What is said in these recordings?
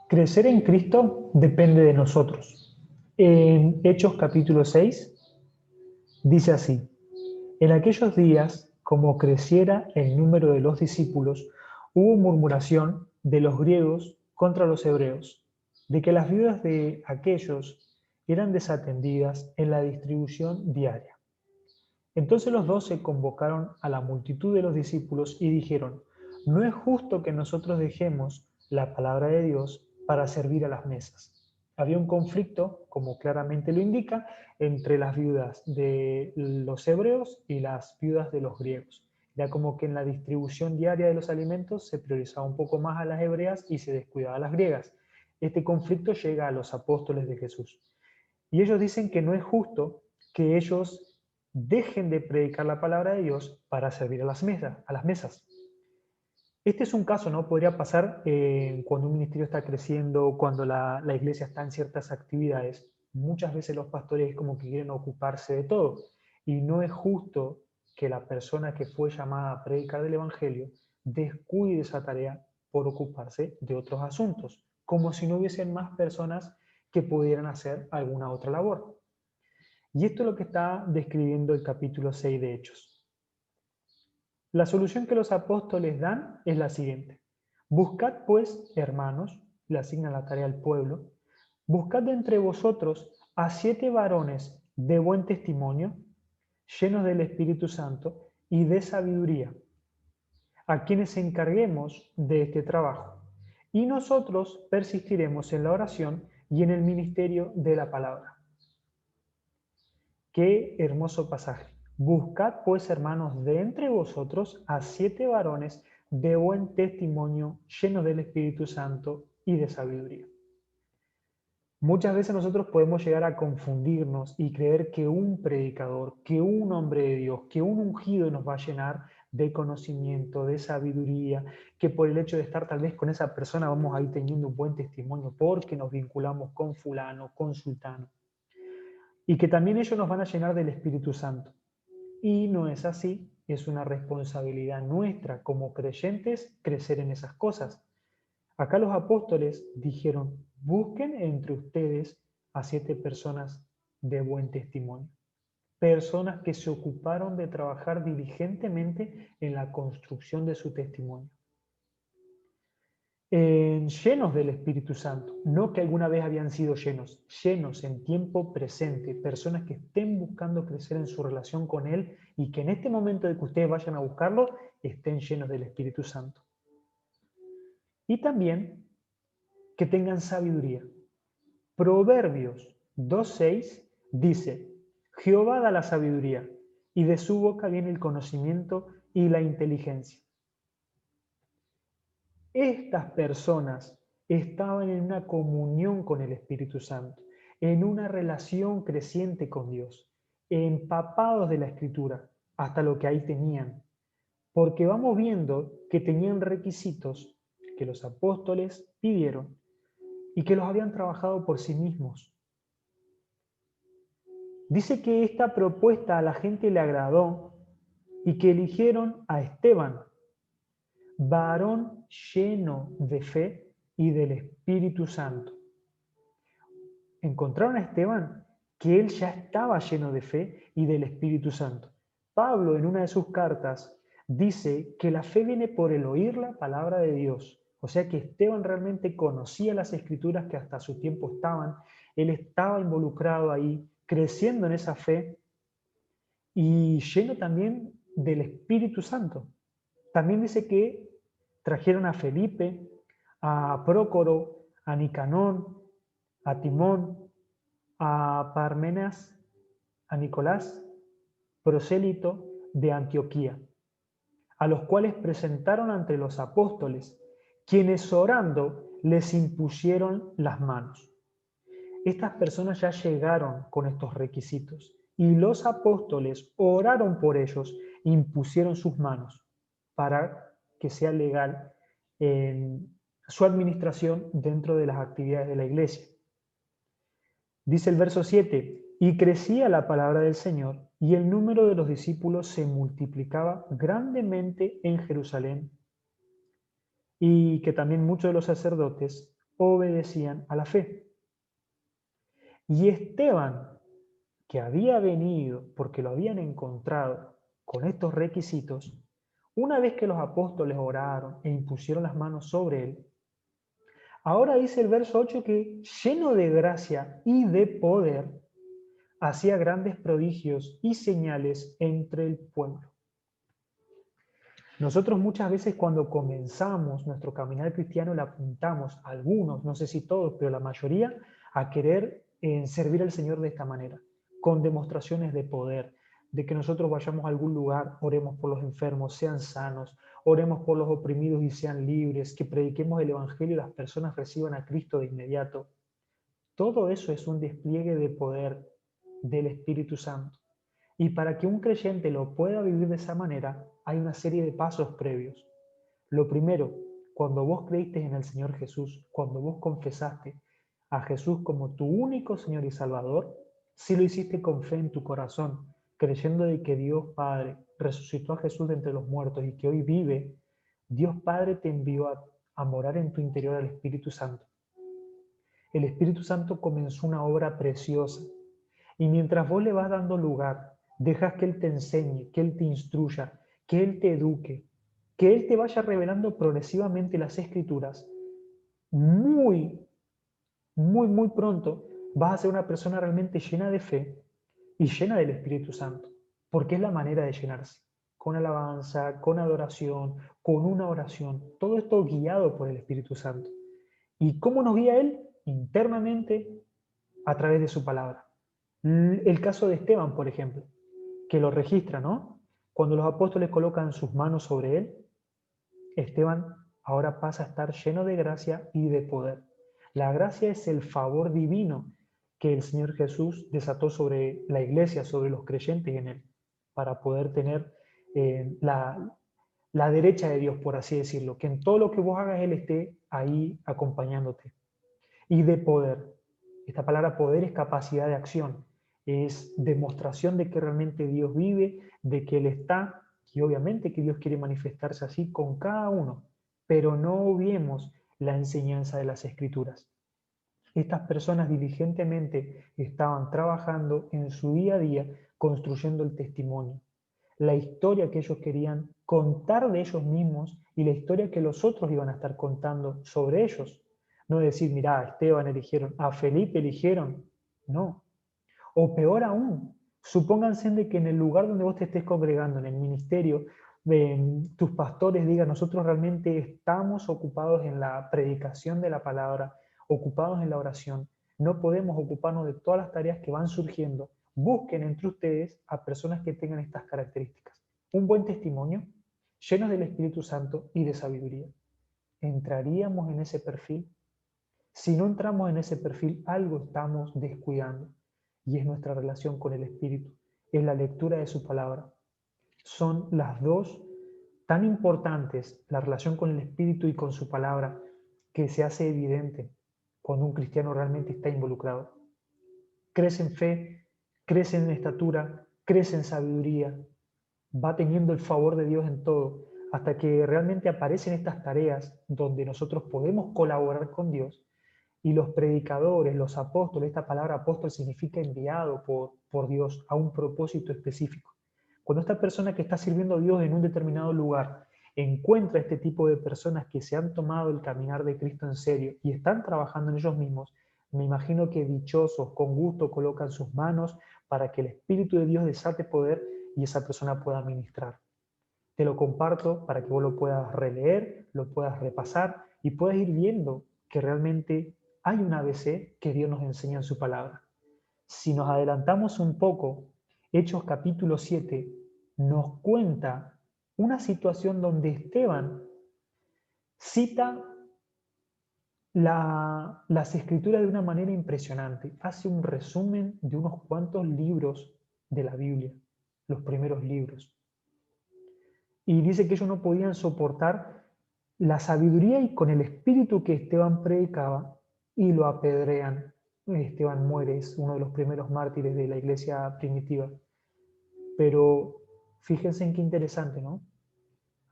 Crecer en Cristo depende de nosotros. En Hechos capítulo 6 dice así: en aquellos días, como creciera el número de los discípulos, hubo murmuración de los griegos contra los hebreos, de que las viudas de aquellos eran desatendidas en la distribución diaria. Entonces los 12 convocaron a la multitud de los discípulos y dijeron: no es justo que nosotros dejemos la palabra de Dios para servir a las mesas. Había un conflicto, como claramente lo indica, entre las viudas de los hebreos y las viudas de los griegos. Era como que en la distribución diaria de los alimentos se priorizaba un poco más a las hebreas y se descuidaba a las griegas. Este conflicto llega a los apóstoles de Jesús. Y ellos dicen que no es justo que ellos dejen de predicar la palabra de Dios para servir a las mesas. Este es un caso, ¿no? Podría pasar cuando un ministerio está creciendo, cuando la iglesia está en ciertas actividades. Muchas veces los pastores como que quieren ocuparse de todo. Y no es justo que la persona que fue llamada a predicar del Evangelio descuide esa tarea por ocuparse de otros asuntos, como si no hubiesen más personas que pudieran hacer alguna otra labor. Y esto es lo que está describiendo el capítulo 6 de Hechos. La solución que los apóstoles dan es la siguiente: buscad pues, hermanos, le asignan la tarea al pueblo, buscad de entre vosotros a 7 varones de buen testimonio, llenos del Espíritu Santo y de sabiduría, a quienes encarguemos de este trabajo. Y nosotros persistiremos en la oración y en el ministerio de la palabra. Qué hermoso pasaje. Buscad pues, hermanos, de entre vosotros a 7 varones de buen testimonio, llenos del Espíritu Santo y de sabiduría. Muchas veces nosotros podemos llegar a confundirnos y creer que un predicador, que un hombre de Dios, que un ungido nos va a llenar de conocimiento, de sabiduría, que por el hecho de estar tal vez con esa persona vamos a ir teniendo un buen testimonio porque nos vinculamos con fulano, con sultano. Y que también ellos nos van a llenar del Espíritu Santo. Y no es así, es una responsabilidad nuestra como creyentes crecer en esas cosas. Acá los apóstoles dijeron: busquen entre ustedes a 7 personas de buen testimonio, personas que se ocuparon de trabajar diligentemente en la construcción de su testimonio. Llenos del Espíritu Santo, no que alguna vez habían sido llenos, llenos en tiempo presente, personas que estén buscando crecer en su relación con Él y que en este momento de que ustedes vayan a buscarlo, estén llenos del Espíritu Santo. Y también que tengan sabiduría. Proverbios 2:6 dice: Jehová da la sabiduría, y de su boca viene el conocimiento y la inteligencia. Estas personas estaban en una comunión con el Espíritu Santo, en una relación creciente con Dios, empapados de la Escritura, hasta lo que ahí tenían. Porque vamos viendo que tenían requisitos que los apóstoles pidieron y que los habían trabajado por sí mismos. Dice que esta propuesta a la gente le agradó y que eligieron a Esteban, varón lleno de fe y del Espíritu Santo. Encontraron a Esteban que él ya estaba lleno de fe y del Espíritu Santo. Pablo, en una de sus cartas, dice que la fe viene por el oír la palabra de Dios. O sea que Esteban realmente conocía las escrituras que hasta su tiempo estaban. Él estaba involucrado ahí, creciendo en esa fe y lleno también del Espíritu Santo. También dice que trajeron a Felipe, a Prócoro, a Nicanor, a Timón, a Parmenas, a Nicolás, prosélito de Antioquía, a los cuales presentaron ante los apóstoles, quienes orando les impusieron las manos. Estas personas ya llegaron con estos requisitos y los apóstoles oraron por ellos e impusieron sus manos para que sea legal en su administración dentro de las actividades de la iglesia. Dice el verso 7, y crecía la palabra del Señor, y el número de los discípulos se multiplicaba grandemente en Jerusalén, y que también muchos de los sacerdotes obedecían a la fe. Y Esteban, que había venido porque lo habían encontrado con estos requisitos, una vez que los apóstoles oraron e impusieron las manos sobre él, ahora dice el verso 8 que lleno de gracia y de poder, hacía grandes prodigios y señales entre el pueblo. Nosotros muchas veces cuando comenzamos nuestro caminar cristiano le apuntamos, algunos, no sé si todos, pero la mayoría, a querer servir al Señor de esta manera, con demostraciones de poder, de que nosotros vayamos a algún lugar, oremos por los enfermos, sean sanos, oremos por los oprimidos y sean libres, que prediquemos el Evangelio y las personas reciban a Cristo de inmediato. Todo eso es un despliegue de poder del Espíritu Santo. Y para que un creyente lo pueda vivir de esa manera, hay una serie de pasos previos. Lo primero, cuando vos creíste en el Señor Jesús, cuando vos confesaste a Jesús como tu único Señor y Salvador, si lo hiciste con fe en tu corazón, creyendo de que Dios Padre resucitó a Jesús de entre los muertos y que hoy vive, Dios Padre te envió a morar en tu interior al Espíritu Santo. El Espíritu Santo comenzó una obra preciosa y mientras vos le vas dando lugar, dejas que Él te enseñe, que Él te instruya, que Él te eduque, que Él te vaya revelando progresivamente las Escrituras, muy, muy pronto vas a ser una persona realmente llena de fe y llena del Espíritu Santo, porque es la manera de llenarse, con alabanza, con adoración, con una oración, todo esto guiado por el Espíritu Santo. ¿Y cómo nos guía Él? Internamente, a través de su palabra. El caso de Esteban, por ejemplo, que lo registra, ¿no? Cuando los apóstoles colocan sus manos sobre él, Esteban ahora pasa a estar lleno de gracia y de poder. La gracia es el favor divino que el Señor Jesús desató sobre la iglesia, sobre los creyentes en él, para poder tener la derecha de Dios, por así decirlo, que en todo lo que vos hagas Él esté ahí acompañándote. Y de poder. Esta palabra poder es capacidad de acción, es demostración de que realmente Dios vive, de que Él está, y obviamente que Dios quiere manifestarse así con cada uno, pero no obviemos la enseñanza de las Escrituras. Estas personas diligentemente estaban trabajando en su día a día construyendo el testimonio, la historia que ellos querían contar de ellos mismos y la historia que los otros iban a estar contando sobre ellos. No decir, mirá, a Esteban eligieron, a Felipe eligieron. No. O peor aún, supónganse de que en el lugar donde vos te estés congregando, en el ministerio, tus pastores digan, nosotros realmente estamos ocupados en la predicación de la palabra, ocupados en la oración, no podemos ocuparnos de todas las tareas que van surgiendo. Busquen entre ustedes a personas que tengan estas características. Un buen testimonio, llenos del Espíritu Santo y de sabiduría. ¿Entraríamos en ese perfil? Si no entramos en ese perfil, algo estamos descuidando y es nuestra relación con el Espíritu, es la lectura de su palabra. Son las dos tan importantes, la relación con el Espíritu y con su palabra, que se hace evidente cuando un cristiano realmente está involucrado. Crece en fe, crece en estatura, crece en sabiduría, va teniendo el favor de Dios en todo, hasta que realmente aparecen estas tareas donde nosotros podemos colaborar con Dios y los predicadores, los apóstoles, esta palabra apóstol significa enviado por Dios a un propósito específico. Cuando esta persona que está sirviendo a Dios en un determinado lugar encuentra este tipo de personas que se han tomado el caminar de Cristo en serio y están trabajando en ellos mismos, me imagino que dichosos, con gusto, colocan sus manos para que el Espíritu de Dios desate poder y esa persona pueda ministrar. Te lo comparto para que vos lo puedas releer, lo puedas repasar y puedas ir viendo que realmente hay un ABC que Dios nos enseña en su palabra. Si nos adelantamos un poco, Hechos capítulo 7 nos cuenta una situación donde Esteban cita las escrituras de una manera impresionante. Hace un resumen de unos cuantos libros de la Biblia, los primeros libros. Y dice que ellos no podían soportar la sabiduría y con el espíritu que Esteban predicaba y lo apedrean. Esteban muere, es uno de los primeros mártires de la iglesia primitiva. Pero fíjense en qué interesante, ¿no?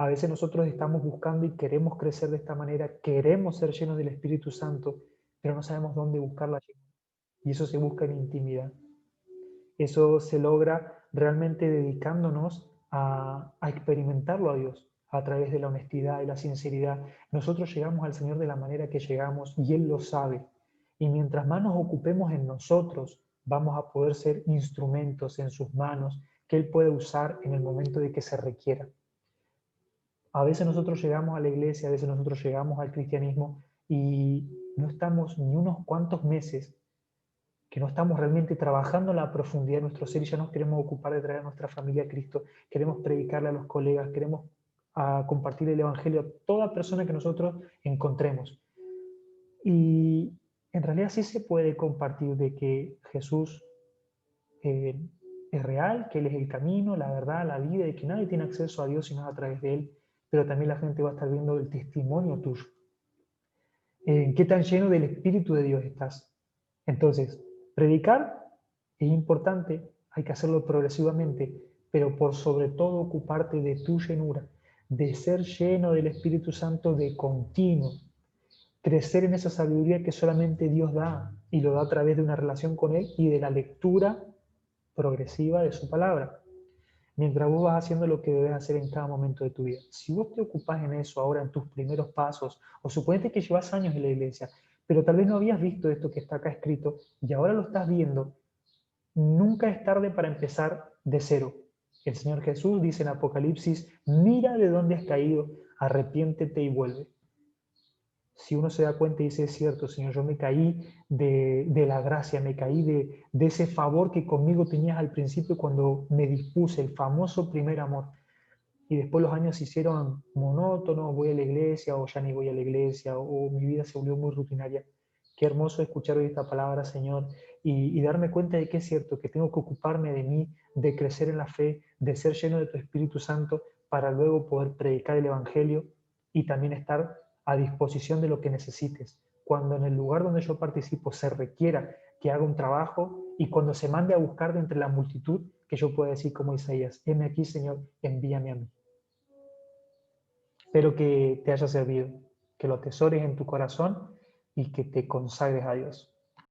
A veces nosotros estamos buscando y queremos crecer de esta manera, queremos ser llenos del Espíritu Santo, pero no sabemos dónde buscarla. Y eso se busca en intimidad. Eso se logra realmente dedicándonos a experimentarlo a Dios a través de la honestidad y la sinceridad. Nosotros llegamos al Señor de la manera que llegamos y Él lo sabe. Y mientras más nos ocupemos en nosotros, vamos a poder ser instrumentos en sus manos que Él puede usar en el momento de que se requiera. A veces nosotros llegamos a la iglesia, a veces nosotros llegamos al cristianismo y no estamos ni unos cuantos meses que no estamos realmente trabajando en la profundidad de nuestro ser y ya nos queremos ocupar de traer a nuestra familia a Cristo, queremos predicarle a los colegas, queremos compartir el Evangelio a toda persona que nosotros encontremos. Y en realidad sí se puede compartir de que Jesús eh, es real, que Él es el camino, la verdad, la vida, y que nadie tiene acceso a Dios sino a través de Él, pero también la gente va a estar viendo el testimonio tuyo. ¿Qué tan lleno del Espíritu de Dios estás? Entonces, predicar es importante, hay que hacerlo progresivamente, pero por sobre todo ocuparte de tu llenura, de ser lleno del Espíritu Santo de continuo, crecer en esa sabiduría que solamente Dios da y lo da a través de una relación con Él y de la lectura progresiva de su palabra. Mientras vos vas haciendo lo que debes hacer en cada momento de tu vida. Si vos te ocupás en eso ahora en tus primeros pasos, o suponete que llevas años en la iglesia, pero tal vez no habías visto esto que está acá escrito y ahora lo estás viendo, nunca es tarde para empezar de cero. El Señor Jesús dice en Apocalipsis, mira de dónde has caído, arrepiéntete y vuelve. Si uno se da cuenta y dice, es cierto, Señor, yo me caí de la gracia, me caí de ese favor que conmigo tenías al principio cuando me dispuse, el famoso primer amor. Y después los años se hicieron monótonos, voy a la iglesia o ya ni voy a la iglesia o mi vida se volvió muy rutinaria. Qué hermoso escuchar hoy esta palabra, Señor, y darme cuenta de que es cierto, que tengo que ocuparme de mí, de crecer en la fe, de ser lleno de tu Espíritu Santo para luego poder predicar el Evangelio y también estar a disposición de lo que necesites. Cuando en el lugar donde yo participo se requiera que haga un trabajo y cuando se mande a buscar de entre la multitud, que yo pueda decir como Isaías, heme aquí, Señor, envíame a mí. Espero que te haya servido, que lo atesores en tu corazón y que te consagres a Dios.